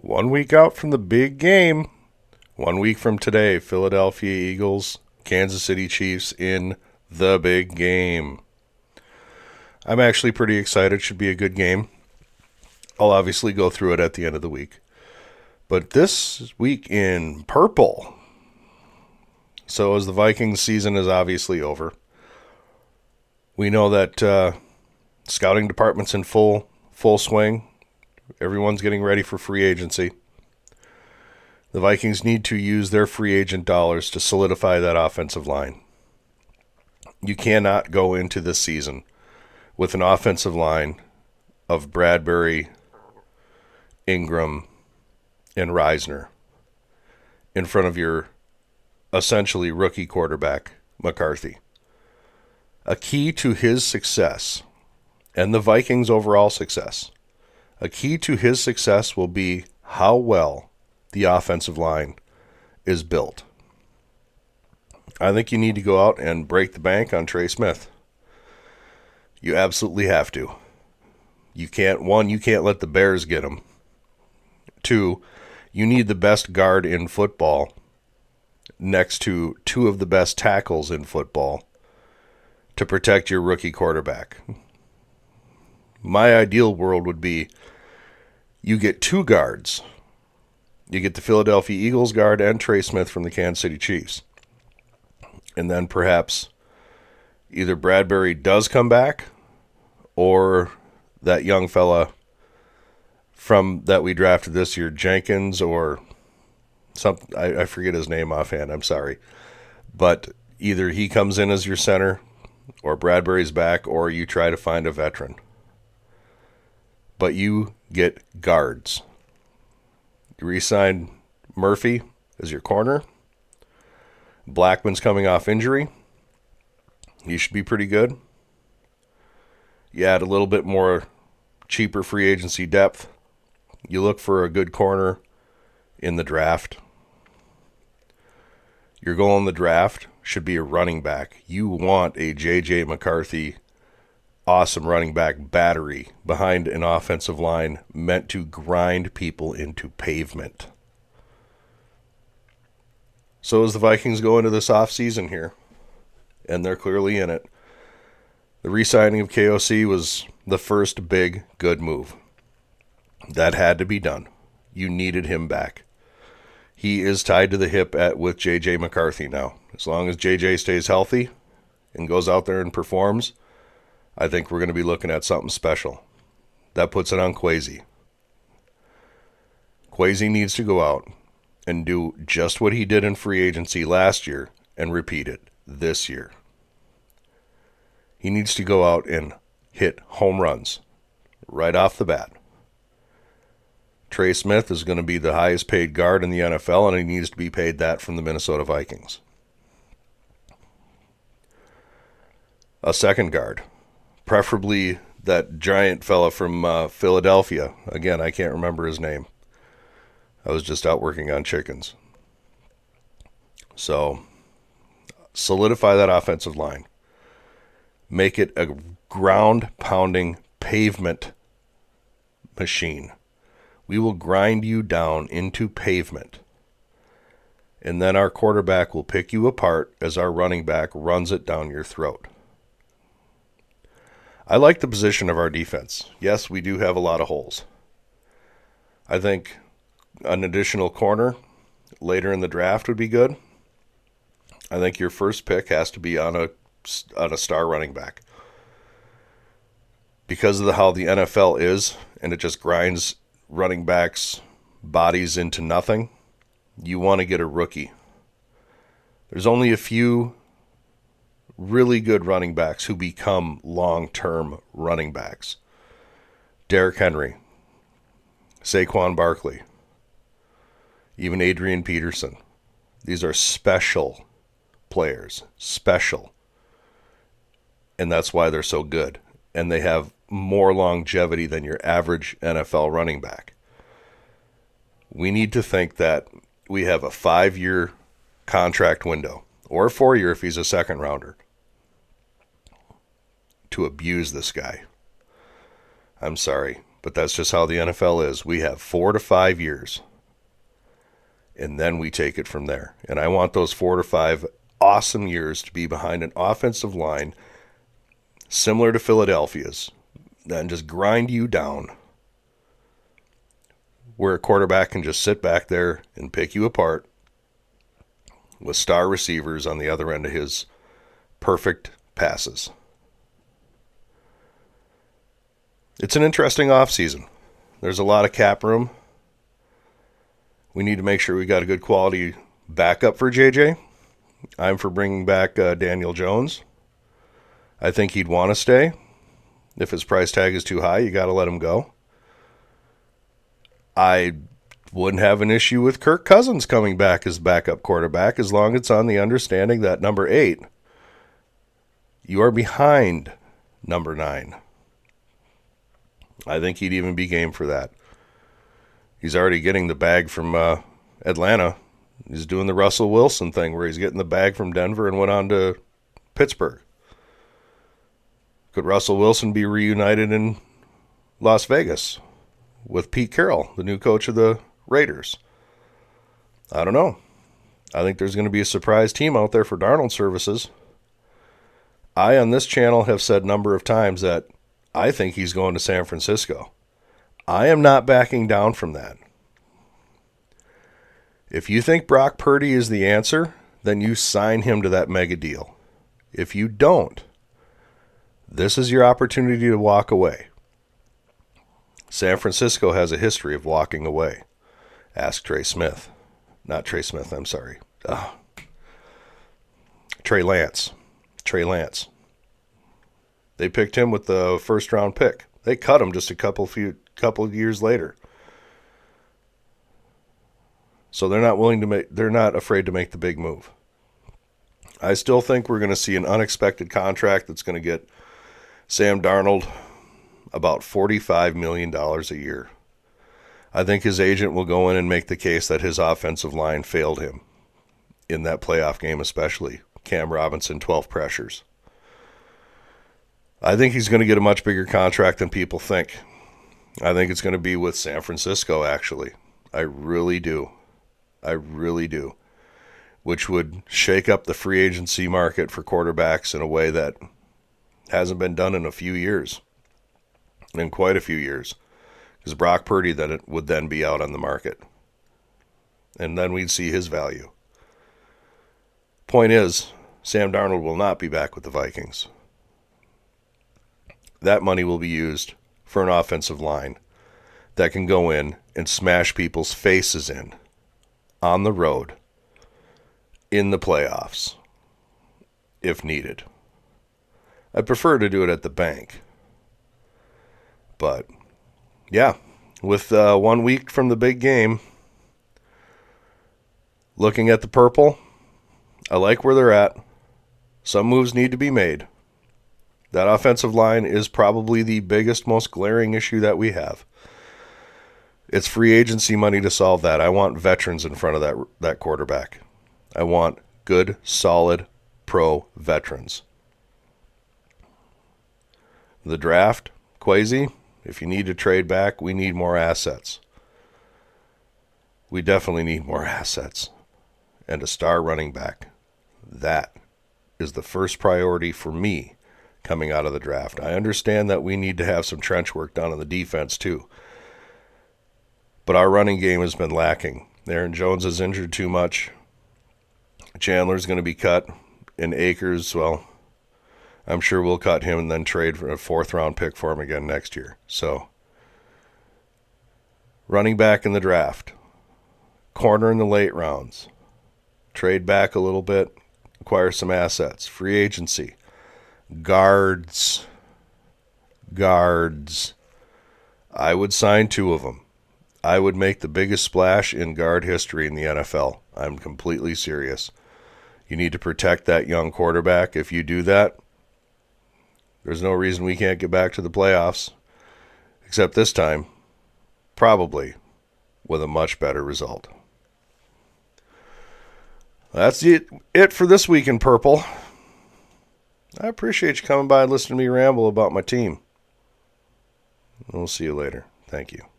1 week out from the big game. 1 week from today, Philadelphia Eagles, Kansas City Chiefs in the big game. I'm actually pretty excited. Should be a good game. I'll obviously go through it at the end of the week. But this week in purple. So as the Vikings season is obviously over, we know that scouting department's in full swing. Everyone's getting ready for free agency. The Vikings need to use their free agent dollars to solidify that offensive line. You cannot go into this season with an offensive line of Bradbury, Ingram, and Reisner in front of your essentially rookie quarterback, McCarthy. A key to his success and the Vikings' overall success, a key to his success will be how well the offensive line is built. I think you need to go out and break the bank on Trey Smith. You absolutely have to. You can't let the Bears get him. 2, you need the best guard in football next to 2 of the best tackles in football to protect your rookie quarterback. My ideal world would be you get 2 guards. You get the Philadelphia Eagles guard and Trey Smith from the Kansas City Chiefs. And then perhaps either Bradbury does come back or that young fella from that we drafted this year, Jenkins or something. I forget his name offhand. I'm sorry. But either he comes in as your center or Bradbury's back or you try to find a veteran. But you get guards. You re-sign Murphy as your corner. Blackman's coming off injury. He should be pretty good. You add a little bit more cheaper free agency depth. You look for a good corner in the draft. Your goal in the draft should be a running back. You want a J.J. McCarthy awesome running back battery behind an offensive line meant to grind people into pavement. So as the Vikings go into this offseason here, and they're clearly in it, the re-signing of KOC was the first big good move. That had to be done. You needed him back. He is tied to the hip with J.J. McCarthy now. As long as J.J. stays healthy and goes out there and performs, I think we're going to be looking at something special. That puts it on Kwesi. Kwesi needs to go out and do just what he did in free agency last year and repeat it this year. He needs to go out and hit home runs right off the bat. Trey Smith is going to be the highest paid guard in the NFL, and he needs to be paid that from the Minnesota Vikings. A second guard. Preferably that giant fella from Philadelphia. Again, I can't remember his name. I was just out working on chickens. So, solidify that offensive line. Make it a ground-pounding pavement machine. We will grind you down into pavement. And then our quarterback will pick you apart as our running back runs it down your throat. I like the position of our defense. Yes, we do have a lot of holes. I think an additional corner later in the draft would be good. I think your first pick has to be on a star running back. Because of how the NFL is, and it just grinds running backs' bodies into nothing, you want to get a rookie. There's only a few really good running backs who become long-term running backs. Derrick Henry, Saquon Barkley, even Adrian Peterson. These are special players, special. And that's why they're so good. And they have more longevity than your average NFL running back. We need to think that we have a 5-year contract window, or a 4-year if he's a second rounder, to abuse this guy. I'm sorry, But that's just how the NFL is. We have 4 to 5 years, and then we take it from there. And I want those 4 to 5 awesome years to be behind an offensive line similar to Philadelphia's, then just grind you down, where a quarterback can just sit back there and pick you apart with star receivers on the other end of his perfect passes. It's an interesting offseason. There's a lot of cap room. We need to make sure we got a good quality backup for JJ. I'm for bringing back Daniel Jones. I think he'd want to stay. If his price tag is too high, you got to let him go. I wouldn't have an issue with Kirk Cousins coming back as backup quarterback as long as it's on the understanding that number 8, you are behind number 9. I think he'd even be game for that. He's already getting the bag from Atlanta. He's doing the Russell Wilson thing where he's getting the bag from Denver and went on to Pittsburgh. Could Russell Wilson be reunited in Las Vegas with Pete Carroll, the new coach of the Raiders? I don't know. I think there's going to be a surprise team out there for Darnold services. I, on this channel, have said a number of times that I think he's going to San Francisco. I am not backing down from that. If you think Brock Purdy is the answer, then you sign him to that mega deal. If you don't, this is your opportunity to walk away. San Francisco has a history of walking away. Ask Trey Smith. Not Trey Smith, I'm sorry. Trey Lance. Trey Lance. They picked him with the first round pick. They cut him just a couple of years later. So they're not afraid to make the big move. I still think we're going to see an unexpected contract that's going to get Sam Darnold about $45 million a year. I think his agent will go in and make the case that his offensive line failed him in that playoff game, especially Cam Robinson, 12 pressures. I think he's going to get a much bigger contract than people think. I think it's going to be with San Francisco, actually. I really do. I really do. Which would shake up the free agency market for quarterbacks in a way that hasn't been done in a few years. In quite a few years. Because Brock Purdy would then be out on the market. And then we'd see his value. Point is, Sam Darnold will not be back with the Vikings. That money will be used for an offensive line that can go in and smash people's faces in on the road in the playoffs if needed. I prefer to do it at the bank. But, yeah, with 1 week from the big game, looking at the purple, I like where they're at. Some moves need to be made. That offensive line is probably the biggest, most glaring issue that we have. It's free agency money to solve that. I want veterans in front of that quarterback. I want good, solid, pro veterans. The draft, Kwesi, if you need to trade back, we need more assets. We definitely need more assets. And a star running back. That is the first priority for me coming out of the draft. I understand that we need to have some trench work done on the defense too. But our running game has been lacking. Aaron Jones is injured too much. Chandler's going to be cut. And Akers, well, I'm sure we'll cut him and then trade for a 4th-round pick for him again next year. So, running back in the draft. Corner in the late rounds. Trade back a little bit. Acquire some assets. Free agency. Guards. I would sign 2 of them. I would make the biggest splash in guard history in the NFL. I'm completely serious. You need to protect that young quarterback. If you do that, there's no reason we can't get back to the playoffs. Except this time, probably with a much better result. That's it for this week in Purple. I appreciate you coming by and listening to me ramble about my team. We'll see you later. Thank you.